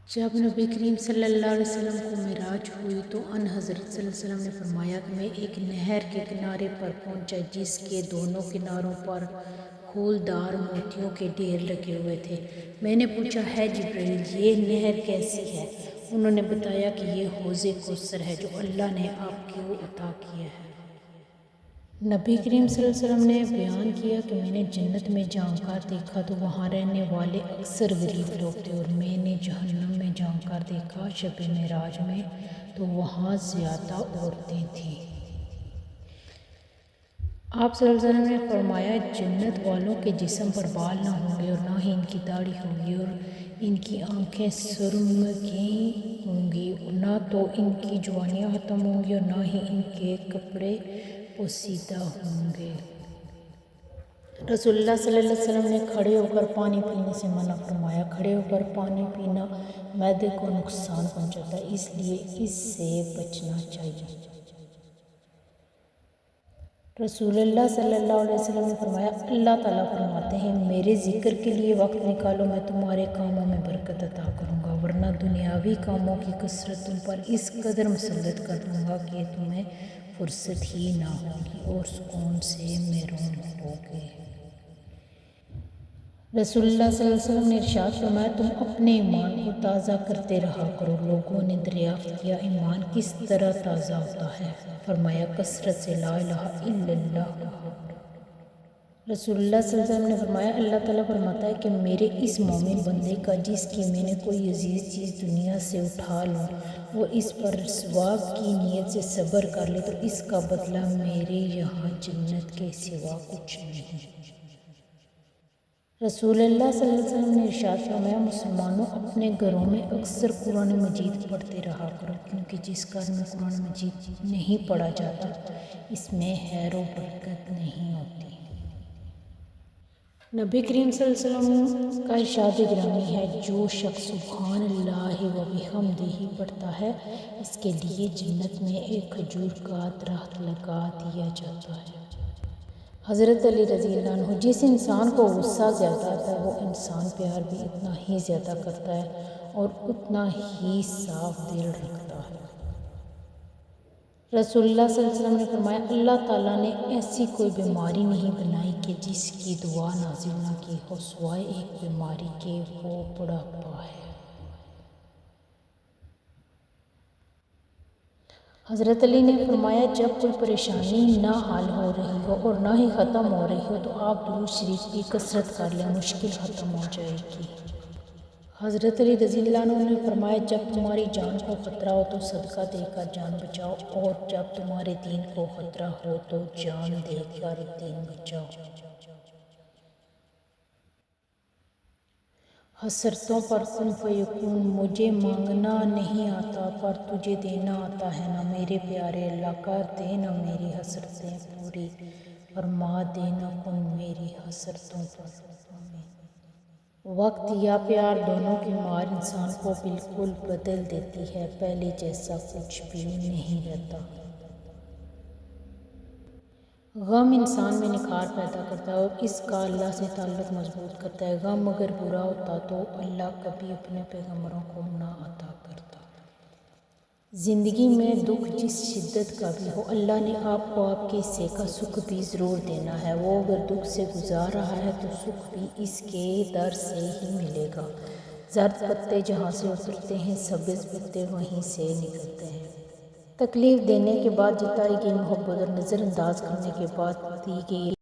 جب نبی کریم صلی اللہ علیہ وسلم کو معراج ہوئی تو ان حضرت صلی اللہ علیہ وسلم نے فرمایا کہ میں ایک نہر کے کنارے پر پہنچا جس کے دونوں کناروں پر پھولدار موتیوں کے ڈھیر لگے ہوئے تھے۔ میں نے پوچھا ہے جبرائیل یہ نہر کیسی ہے؟ انہوں نے بتایا کہ یہ حوض کوثر ہے جو اللہ نے آپ کو عطا کیا ہے۔ نبی کریم صلی اللہ علیہ وسلم نے بیان کیا کہ میں نے جنت میں جھانک کر دیکھا تو وہاں رہنے والے اکثر غریب لوگ تھے، اور میں نے جہنم میں جھانک کر دیکھا شب معراج میں تو وہاں زیادہ عورتیں تھیں۔ آپ صلی اللہ علیہ وسلم نے فرمایا جنت والوں کے جسم پر بال نہ ہوں گے اور نہ ہی ان کی داڑھی ہوگی، اور ان کی آنکھیں سرمگی ہوں گی، نہ تو ان کی جوانیاں ختم ہوں گی اور نہ ہی ان کے کپڑے پوسیدہ ہوں گے۔ رسول اللہ صلی اللہ علیہ وسلم نے کھڑے ہو کر پانی پینے سے منع فرمایا۔ کھڑے ہو کر پانی پینا معدے کو نقصان پہنچاتا ہے، اس لیے اس سے بچنا چاہیے۔ رسول اللہ صلی اللہ علیہ وسلم نے فرمایا اللہ تعالیٰ فرماتے ہیں میرے ذکر کے لیے وقت نکالو میں تمہارے کاموں میں برکت عطا کروں گا، ورنہ دنیاوی کاموں کی کثرت تم پر اس قدر مسلط کر دوں گا کہ تمہیں فرصت ہی نہ ہوگی اور سکون سے محروم ہوگے۔ رسول اللہ صلی اللہ علیہ وسلم نے ارشاد فرمایا تم اپنے ایمان کو تازہ کرتے رہا کرو۔ لوگوں نے دریافت کیا ایمان کس طرح تازہ ہوتا ہے؟ فرمایا کثرت سے لا الہ الا اللہ کہا کرو۔ رسول اللہ صلی اللہ علیہ وسلم نے فرمایا اللہ تعالیٰ فرماتا ہے کہ میرے اس مومن بندے کا جس کی میں نے کوئی عزیز چیز دنیا سے اٹھا لوں وہ اس پر ثواب کی نیت سے صبر کر لے تو اس کا بدلہ میرے یہاں جنت کے سوا کچھ نہیں۔ رسول اللہ صلی اللہ علیہ وسلم نے ارشاد فرمایا مسلمانوں اپنے گھروں میں اکثر قرآن مجید پڑھتے رہا کرو، کیونکہ جس گھر میں قرآن مجید نہیں پڑھا جاتا اس میں خیر و برکت نہیں ہوتی۔ نبی کریم صلی اللہ علیہ وسلم کا ارشاد گرامی ہے جو شخص سبحان اللہ و بحمدہ پڑھتا ہے اس کے لیے جنت میں ایک کھجور کا درخت لگا دیا جاتا ہے۔ حضرت علی رضی اللہ عنہ جس انسان کو غصہ زیادہ آتا ہے وہ انسان پیار بھی اتنا ہی زیادہ کرتا ہے اور اتنا ہی صاف دل رکھتا ہے۔ رسول اللہ صلی اللہ علیہ وسلم نے فرمایا اللہ تعالیٰ نے ایسی کوئی بیماری نہیں بنائی کہ جس کی دوا نازل نہ کی ہو سوائے ایک بیماری کے وہ بڑھاپا ہے۔ حضرت علی نے فرمایا جب کوئی پریشانی نہ حل ہو رہی ہو اور نہ ہی ختم ہو رہی ہو تو آپ درود شریف کی کثرت کر لیں مشکل ختم ہو جائے گی۔ حضرت علی رضی اللہ عنہ نے فرمایا جب تمہاری جان کو خطرہ ہو تو صدقہ دے کر جان بچاؤ اور جب تمہارے دین کو خطرہ ہو تو جان دے کر دین بچاؤ۔ حسرتوں پر کن فیکون مجھے مانگنا نہیں آتا پر تجھے دینا آتا ہے نا میرے پیارے اللہ کر دے نا میری حسرتیں پوری فرما دینا کن میری حسرتوں پر۔ وقت یا پیار دونوں کی مار انسان کو بالکل بدل دیتی ہے، پہلے جیسا کچھ بھی نہیں رہتا۔ غم انسان میں نکھار پیدا کرتا ہے اور اس کا اللہ سے تعلق مضبوط کرتا ہے۔ غم اگر برا ہوتا تو اللہ کبھی اپنے پیغمبروں کو نہ عطا کرتا۔ زندگی میں دکھ جس شدت کا بھی ہو اللہ نے آپ کو آپ کے حصے کا سکھ بھی ضرور دینا ہے۔ وہ اگر دکھ سے گزار رہا ہے تو سکھ بھی اس کے در سے ہی ملے گا۔ زرد پتے جہاں سے اترتے ہیں سبز پتے وہیں سے نکلتے ہیں۔ تکلیف دینے کے بعد جتائی گئی محبت اور نظر انداز کرنے کے بعد دی گئی